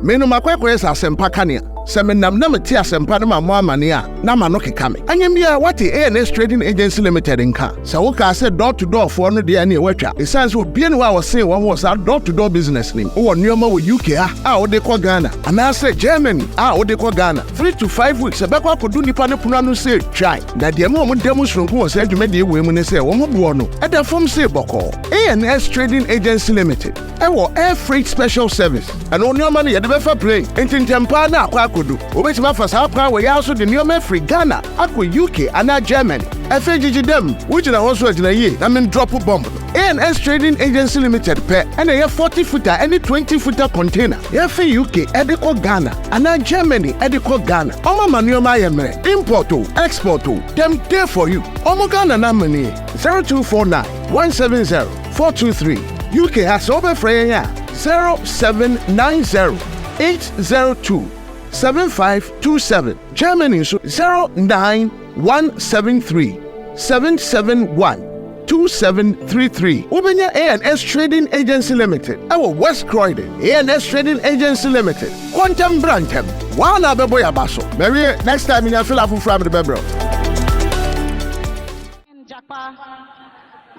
Me no makwa sa asempa kania. Se me nam na meti asempa no Mahama ne a na ma no keka me. Anyem bia what ANS Trading Agency Limited nka. Se wo ka se door to door for no de na e watwa. E sense obi ne wa wo say wo wo sa door to door business nim. Wo nneoma wo UK a wo de kɔ Ghana. Ana se Germany a wo de kɔ Ghana. 3 to 5 weeks e be kwa kodu nipa ne pono no say try. Na de mo demonstration wo say dwuma de we mu ne say wo mo bo no. E da fom say bɔkɔ. ANS Trading Agency Limited. Ewo air freight special service. And on your money at the befa plane. Intintempa na akwa kodu. Obetima fa sa pra we also the new free Ghana, akwa UK and Germany. FAGG them, which na also at na ye. I mean drop bomb. ANS Trading Agency Limited pe and a 40-footer any 20-footer container. Yefe UK ediko Ghana and Germany ediko Ghana. Oma manuoma yemre. Import to export to them there for you. Omo Ghana na money 0249 170 423. UK has over Freya 0790 802 7527. Germany 09173 771 2733. Ubenya ANS Trading Agency Limited. Our West Croydon ANS Trading Agency Limited. Quantum Brantem. Wana beboya baso. Maybe next time in a fill up from the bebro.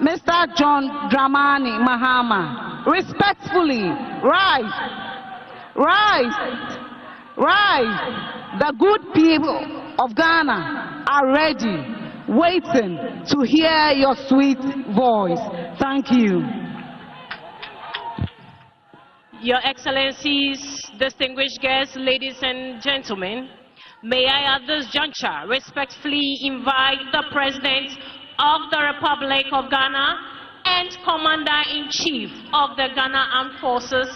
Mr. John Dramani Mahama, respectfully, rise. The good people of Ghana are ready, waiting to hear your sweet voice. Thank you. Your Excellencies, distinguished guests, ladies and gentlemen, may I at this juncture respectfully invite the President of the Republic of Ghana and Commander-in-Chief of the Ghana Armed Forces,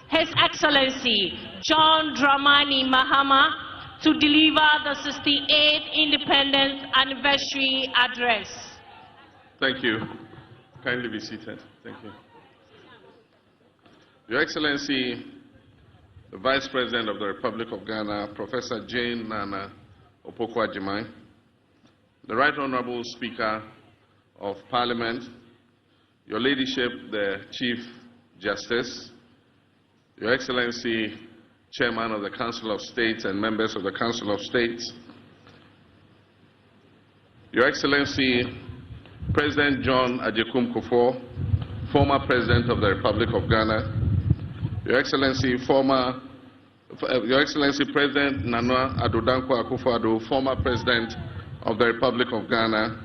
His Excellency John Dramani Mahama, to deliver the 68th Independence Anniversary Address. Thank you. Kindly be seated. Thank you. Your Excellency, the Vice President of the Republic of Ghana, Professor Jane Nana Opoku-Agyeman, the Right Honorable Speaker of Parliament, Your Ladyship, the Chief Justice, Your Excellency, Chairman of the Council of States and members of the Council of States, Your Excellency, President John Agyekum Kufuor, former President of the Republic of Ghana, Your Excellency, President Nana Addo Dankwa Akufo-Addo, former President of the Republic of Ghana,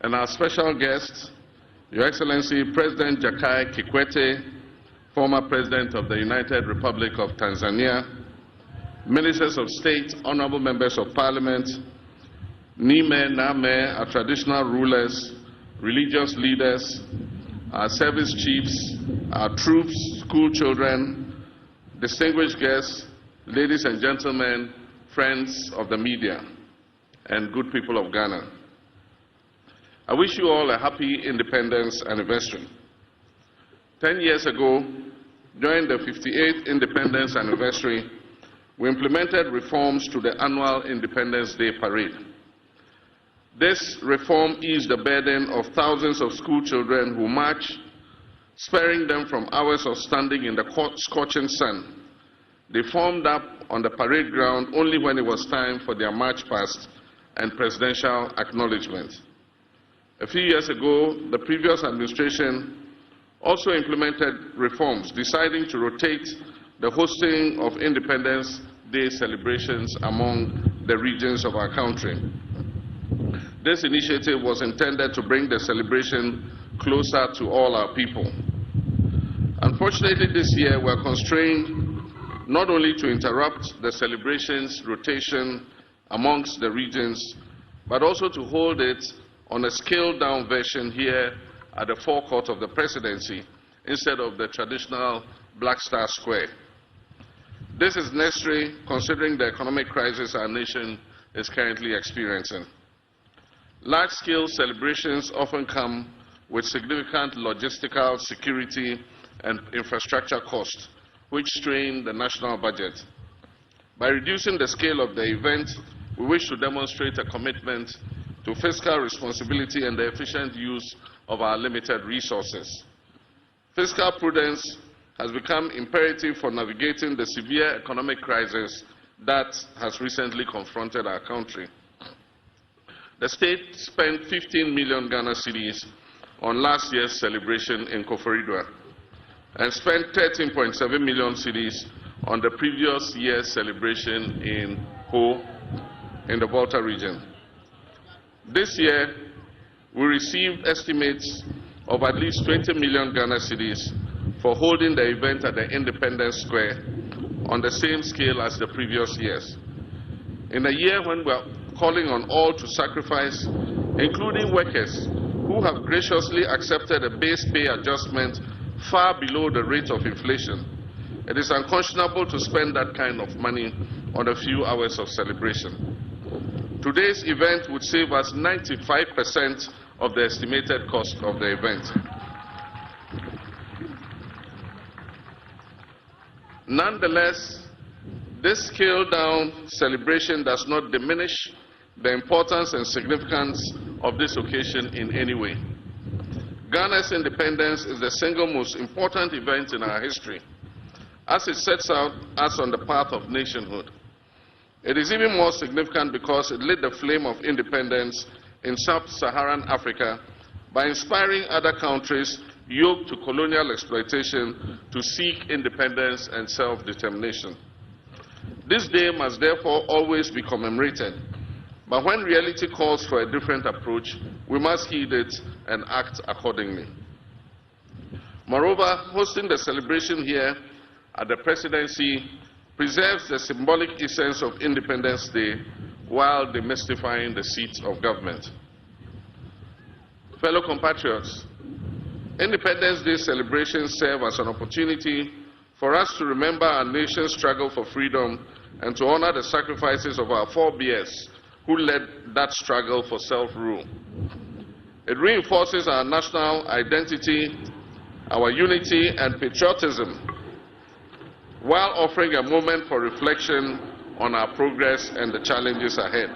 and our special guest, Your Excellency President Jakaya Kikwete, former President of the United Republic of Tanzania, Ministers of State, Honorable Members of Parliament, Nime, Name, our traditional rulers, religious leaders, our service chiefs, our troops, school children, distinguished guests, ladies and gentlemen, friends of the media, and good people of Ghana. I wish you all a happy Independence Anniversary. 10 years ago, during the 58th Independence Anniversary, we implemented reforms to the annual Independence Day Parade. This reform eased the burden of thousands of school children who marched, sparing them from hours of standing in the scorching sun. They formed up on the parade ground only when it was time for their march past and presidential acknowledgement. A few years ago, the previous administration also implemented reforms, deciding to rotate the hosting of Independence Day celebrations among the regions of our country. This initiative was intended to bring the celebration closer to all our people. Unfortunately, this year we are constrained not only to interrupt the celebrations rotation amongst the regions, but also to hold it on a scaled-down version here at the forecourt of the presidency instead of the traditional Black Star Square. This is necessary considering the economic crisis our nation is currently experiencing. Large-scale celebrations often come with significant logistical, security, and infrastructure costs, which strain the national budget. By reducing the scale of the event, we wish to demonstrate a commitment to fiscal responsibility and the efficient use of our limited resources. Fiscal prudence has become imperative for navigating the severe economic crisis that has recently confronted our country. The state spent 15 million Ghana cedis on last year's celebration in Koforidua and spent 13.7 million cedis on the previous year's celebration in Ho in the Volta region. This year, we received estimates of at least 20 million Ghana cedis for holding the event at the Independence Square on the same scale as the previous years. In a year when we are calling on all to sacrifice, including workers who have graciously accepted a base pay adjustment far below the rate of inflation, it is unconscionable to spend that kind of money on a few hours of celebration. Today's event would save us 95% of the estimated cost of the event. Nonetheless, this scaled-down celebration does not diminish the importance and significance of this occasion in any way. Ghana's independence is the single most important event in our history, as it sets out us on the path of nationhood. It is even more significant because it lit the flame of independence in sub-Saharan Africa by inspiring other countries yoked to colonial exploitation to seek independence and self-determination. This day must therefore always be commemorated, but when reality calls for a different approach, we must heed it and act accordingly. Moreover, hosting the celebration here at the Presidency preserves the symbolic essence of Independence Day while demystifying the seats of government. Fellow compatriots, Independence Day celebrations serve as an opportunity for us to remember our nation's struggle for freedom and to honor the sacrifices of our forebears who led that struggle for self-rule. It reinforces our national identity, our unity and patriotism, while offering a moment for reflection on our progress and the challenges ahead.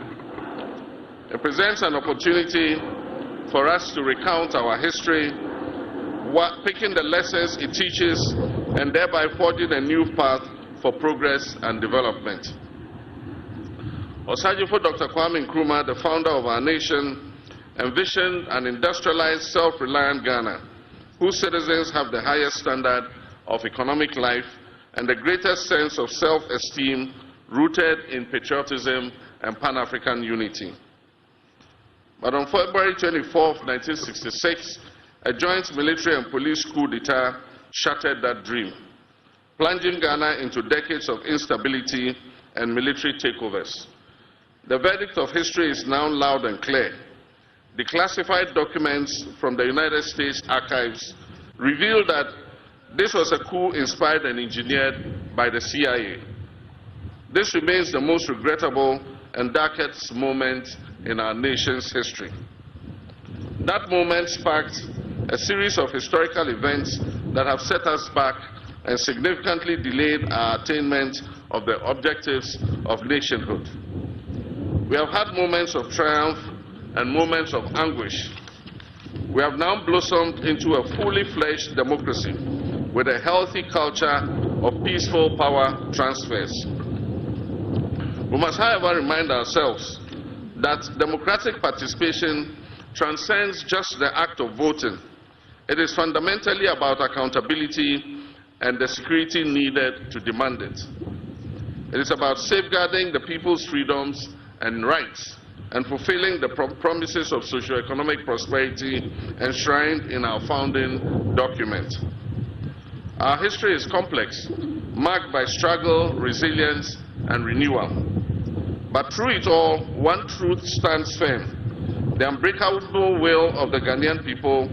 It presents an opportunity for us to recount our history, picking the lessons it teaches, and thereby forging a new path for progress and development. Osajifo Dr. Kwame Nkrumah, the founder of our nation, envisioned an industrialized, self-reliant Ghana, whose citizens have the highest standard of economic life and the greatest sense of self-esteem rooted in patriotism and Pan-African unity. But on February 24, 1966, a joint military and police coup d'etat shattered that dream, plunging Ghana into decades of instability and military takeovers. The verdict of history is now loud and clear. Declassified documents from the United States archives reveal that this was a coup inspired and engineered by the CIA. This remains the most regrettable and darkest moment in our nation's history. That moment sparked a series of historical events that have set us back and significantly delayed our attainment of the objectives of nationhood. We have had moments of triumph and moments of anguish. We have now blossomed into a fully fledged democracy with a healthy culture of peaceful power transfers. We must, however, remind ourselves that democratic participation transcends just the act of voting. It is fundamentally about accountability and the security needed to demand it. It is about safeguarding the people's freedoms and rights and fulfilling the promises of socio-economic prosperity enshrined in our founding document. Our history is complex, marked by struggle, resilience, and renewal. But through it all, one truth stands firm. The unbreakable will of the Ghanaian people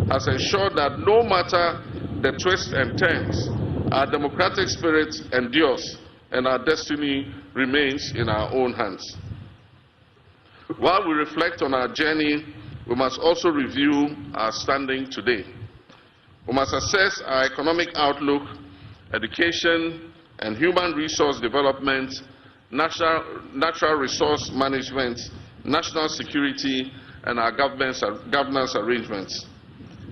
has ensured that no matter the twists and turns, our democratic spirit endures and our destiny remains in our own hands. While we reflect on our journey, we must also review our standing today. We must assess our economic outlook, education and human resource development, natural resource management, national security, and our governance arrangements.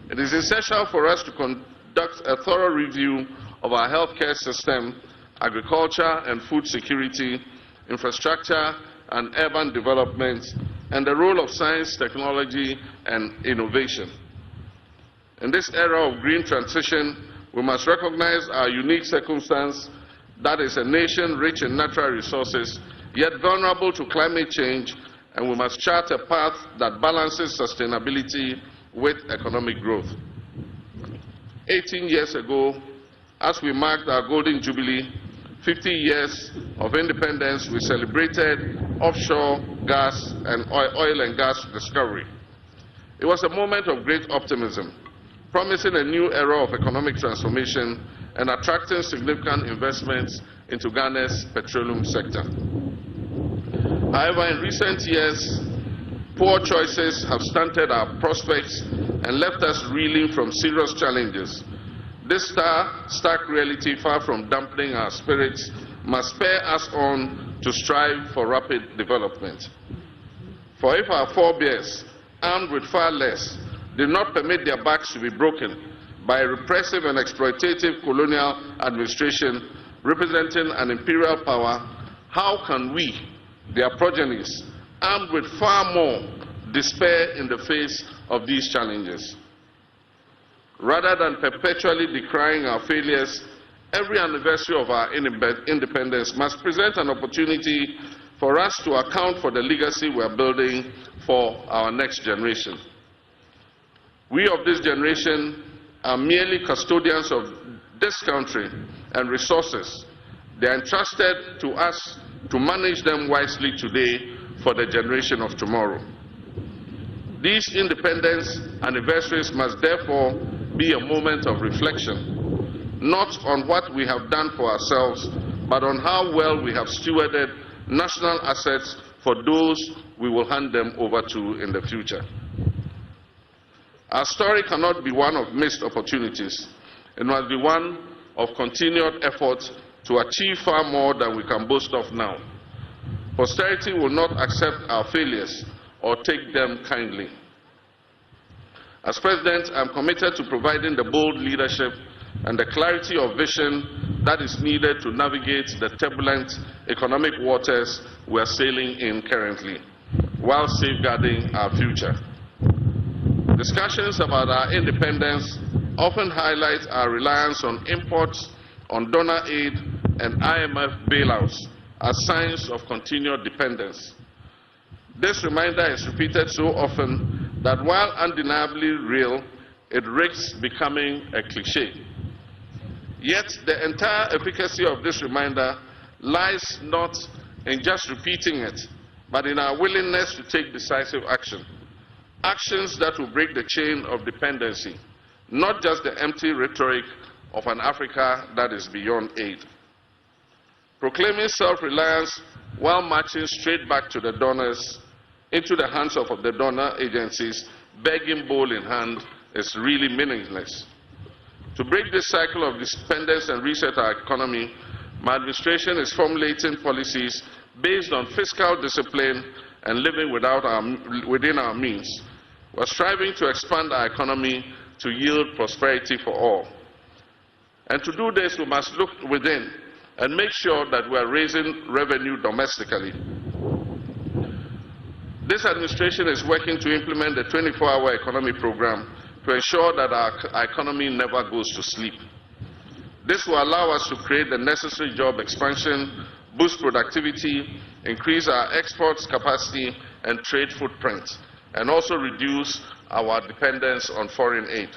It is essential for us to conduct a thorough review of our healthcare system, agriculture and food security, infrastructure and urban development, and the role of science, technology, and innovation. In this era of green transition, we must recognize our unique circumstance, that is a nation rich in natural resources, yet vulnerable to climate change, and we must chart a path that balances sustainability with economic growth. 18 years ago, as we marked our Golden Jubilee, 50 years of independence, we celebrated offshore gas and oil and gas discovery. It was a moment of great optimism, promising a new era of economic transformation and attracting significant investments into Ghana's petroleum sector. However, in recent years, poor choices have stunted our prospects and left us reeling from serious challenges. This stark reality, far from dampening our spirits, must spur us on to strive for rapid development. For if our forebears, armed with far less, did not permit their backs to be broken by a repressive and exploitative colonial administration representing an imperial power, how can we, their progenies, armed with far more, despair in the face of these challenges? Rather than perpetually decrying our failures, every anniversary of our independence must present an opportunity for us to account for the legacy we are building for our next generation. We of this generation are merely custodians of this country and resources. They are entrusted to us to manage them wisely today for the generation of tomorrow. These independence anniversaries must therefore be a moment of reflection, not on what we have done for ourselves, but on how well we have stewarded national assets for those we will hand them over to in the future. Our story cannot be one of missed opportunities. It must be one of continued effort to achieve far more than we can boast of now. Posterity will not accept our failures or take them kindly. As President, I am committed to providing the bold leadership and the clarity of vision that is needed to navigate the turbulent economic waters we are sailing in currently, while safeguarding our future. Discussions about our independence often highlight our reliance on imports, on donor aid, and IMF bailouts as signs of continued dependence. This reminder is repeated so often that while undeniably real, it risks becoming a cliché. Yet the entire efficacy of this reminder lies not in just repeating it, but in our willingness to take decisive action. Actions that will break the chain of dependency, not just the empty rhetoric of an Africa that is beyond aid. Proclaiming self-reliance while marching straight back to the donors, into the hands of the donor agencies, begging bowl in hand, is really meaningless. To break this cycle of dependence and reset our economy, my administration is formulating policies based on fiscal discipline and living within our means. We are striving to expand our economy to yield prosperity for all. And to do this, we must look within and make sure that we are raising revenue domestically. This administration is working to implement the 24-hour economy program to ensure that our economy never goes to sleep. This will allow us to create the necessary job expansion, boost productivity, increase our exports capacity and trade footprint, and also reduce our dependence on foreign aid.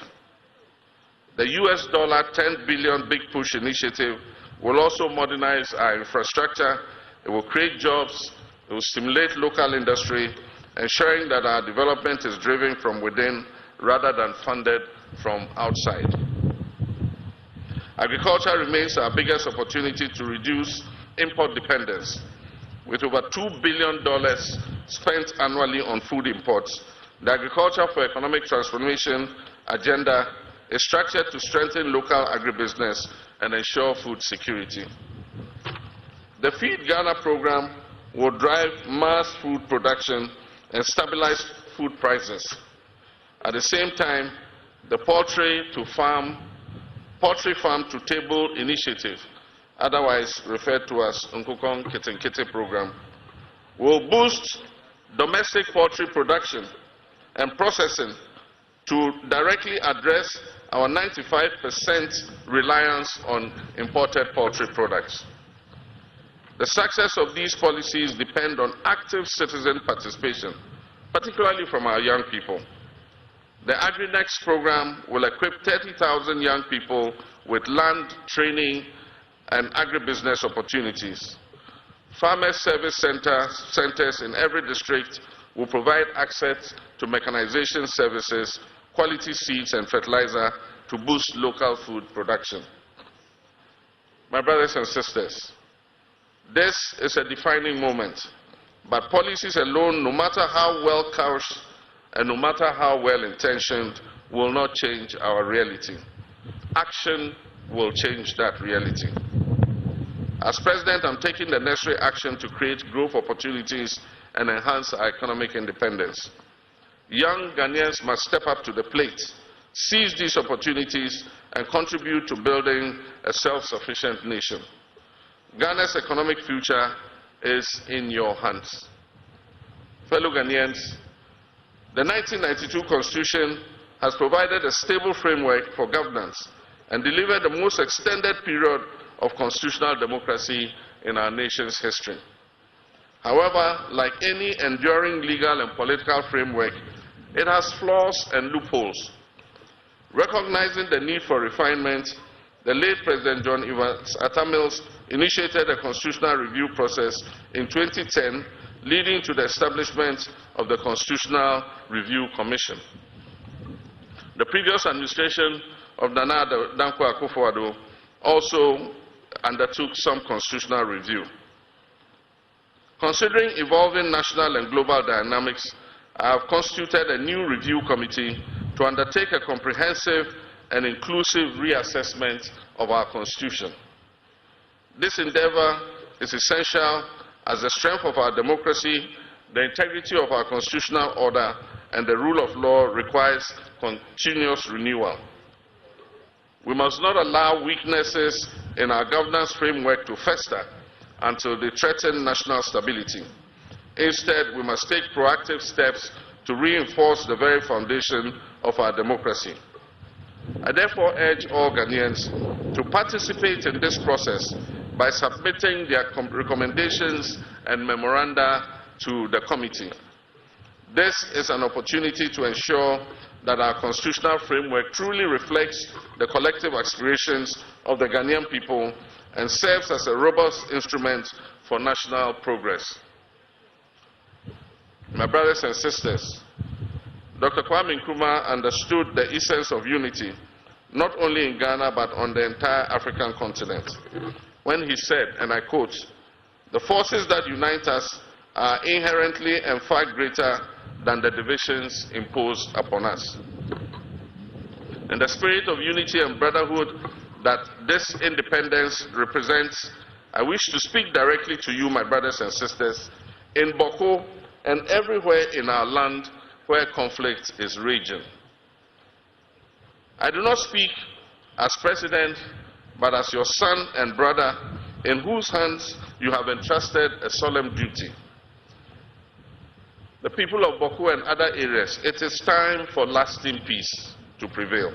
The US $10 billion Big Push initiative will also modernize our infrastructure. It will create jobs. It will stimulate local industry, ensuring that our development is driven from within rather than funded from outside. Agriculture remains our biggest opportunity to reduce import dependence. With over $2 billion spent annually on food imports, the Agriculture for Economic Transformation agenda is structured to strengthen local agribusiness and ensure food security. The Feed Ghana program will drive mass food production and stabilize food prices. At the same time, the poultry to farm Poultry Farm to Table initiative, otherwise referred to as Nkukong Kitinkiti program, will boost domestic poultry production and processing to directly address our 95% reliance on imported poultry products. The success of these policies depend on active citizen participation, particularly from our young people. The AgriNext program will equip 30,000 young people with land, training, and agribusiness opportunities. Farmer service centers in every district will provide access to mechanization services, quality seeds, and fertilizer to boost local food production. My brothers and sisters, this is a defining moment, but policies alone, no matter how well couched and no matter how well intentioned, will not change our reality. Action will change that reality. As President, I'm taking the necessary action to create growth opportunities and enhance our economic independence. Young Ghanaians must step up to the plate, seize these opportunities, and contribute to building a self-sufficient nation. Ghana's economic future is in your hands. Fellow Ghanaians, the 1992 Constitution has provided a stable framework for governance and delivered the most extended period of constitutional democracy in our nation's history. However, like any enduring legal and political framework, it has flaws and loopholes. Recognizing the need for refinement, the late President John Evans Atta Mills initiated a constitutional review process in 2010, leading to the establishment of the Constitutional Review Commission. The previous administration of Nana Dankwa Akufo-Addo also undertook some constitutional review. Considering evolving national and global dynamics, I have constituted a new review committee to undertake a comprehensive and inclusive reassessment of our Constitution. This endeavor is essential as the strength of our democracy, the integrity of our constitutional order, and the rule of law requires continuous renewal. We must not allow weaknesses in our governance framework to fester until they threaten national stability. Instead, we must take proactive steps to reinforce the very foundation of our democracy. I therefore urge all Ghanaians to participate in this process by submitting their recommendations and memoranda to the committee. This is an opportunity to ensure that our constitutional framework truly reflects the collective aspirations of the Ghanaian people and serves as a robust instrument for national progress. My brothers and sisters, Dr. Kwame Nkrumah understood the essence of unity, not only in Ghana but on the entire African continent, when he said, and I quote, "The forces that unite us are inherently and far greater than the divisions imposed upon us." In the spirit of unity and brotherhood that this independence represents, I wish to speak directly to you, my brothers and sisters, in Boko and everywhere in our land where conflict is raging. I do not speak as president, but as your son and brother, in whose hands you have entrusted a solemn duty. The people of Boko and other areas, it is time for lasting peace to prevail.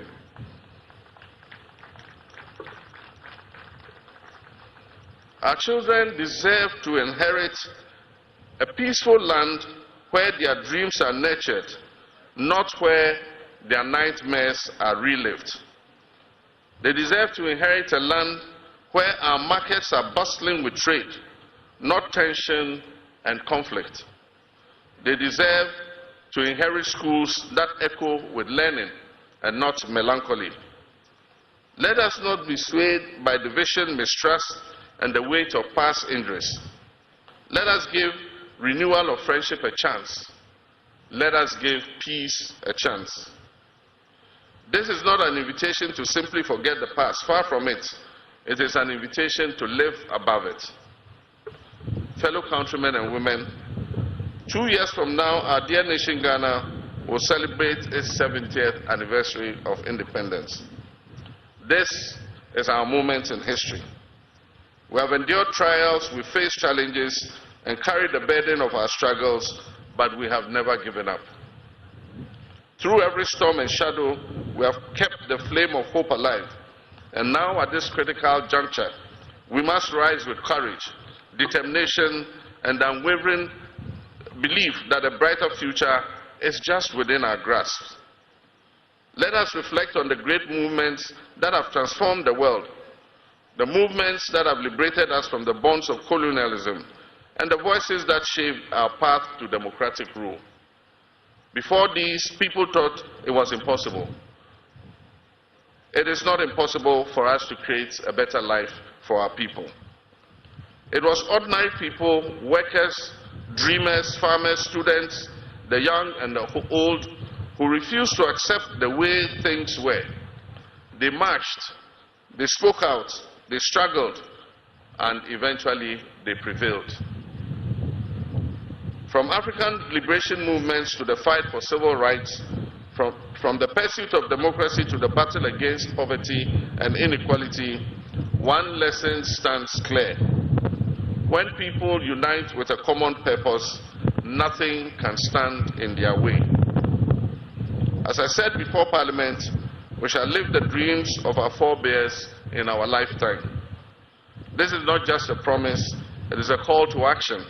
Our children deserve to inherit a peaceful land where their dreams are nurtured, not where their nightmares are relived. They deserve to inherit a land where our markets are bustling with trade, not tension and conflict. They deserve to inherit schools that echo with learning and not melancholy. Let us not be swayed by division, mistrust, and the weight of past injuries. Let us give renewal of friendship a chance. Let us give peace a chance. This is not an invitation to simply forget the past. Far from it. It is an invitation to live above it. Fellow countrymen and women, 2 years from now, our dear nation Ghana will celebrate its 70th anniversary of independence. This is our moment in history. We have endured trials, we faced challenges, and carried the burden of our struggles, but we have never given up. Through every storm and shadow, we have kept the flame of hope alive. And now, at this critical juncture, we must rise with courage, determination, and unwavering belief that a brighter future is just within our grasp. Let us reflect on the great movements that have transformed the world, the movements that have liberated us from the bonds of colonialism, and the voices that shaped our path to democratic rule. Before these, people thought it was impossible. It is not impossible for us to create a better life for our people. It was ordinary people, workers, dreamers, farmers, students, the young and the old, who refused to accept the way things were. They marched, they spoke out, they struggled, and eventually they prevailed. From African liberation movements to the fight for civil rights, from the pursuit of democracy to the battle against poverty and inequality, one lesson stands clear. When people unite with a common purpose, nothing can stand in their way. As I said before Parliament, we shall live the dreams of our forebears in our lifetime. This is not just a promise, it is a call to action.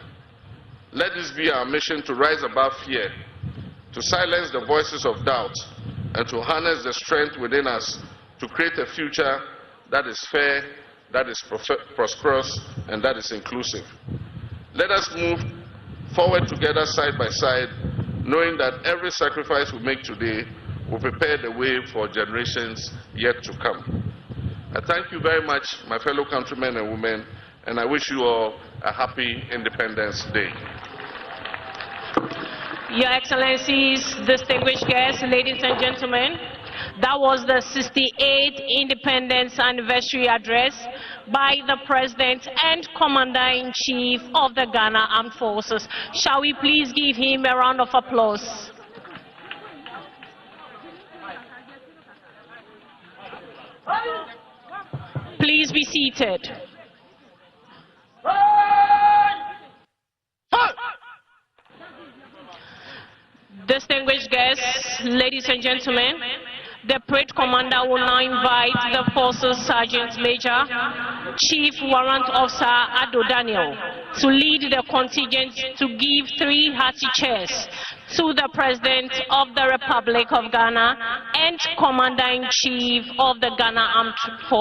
Let this be our mission, to rise above fear, to silence the voices of doubt, and to harness the strength within us to create a future that is fair, that is prosperous, and that is inclusive. Let us move forward together side by side, knowing that every sacrifice we make today will prepare the way for generations yet to come. I thank you very much, my fellow countrymen and women, and I wish you all a happy Independence Day. Your Excellencies, distinguished guests, ladies and gentlemen, that was the 68th Independence Anniversary Address by the President and Commander-in-Chief of the Ghana Armed Forces. Shall we please give him a round of applause? Please be seated. Distinguished guests, ladies and gentlemen, the parade commander will now invite the Forces Sergeant Major, Chief Warrant Officer Ado Daniel, to lead the contingent to give 3 hearty cheers to the President of the Republic of Ghana and Commander-in-Chief of the Ghana Armed Forces.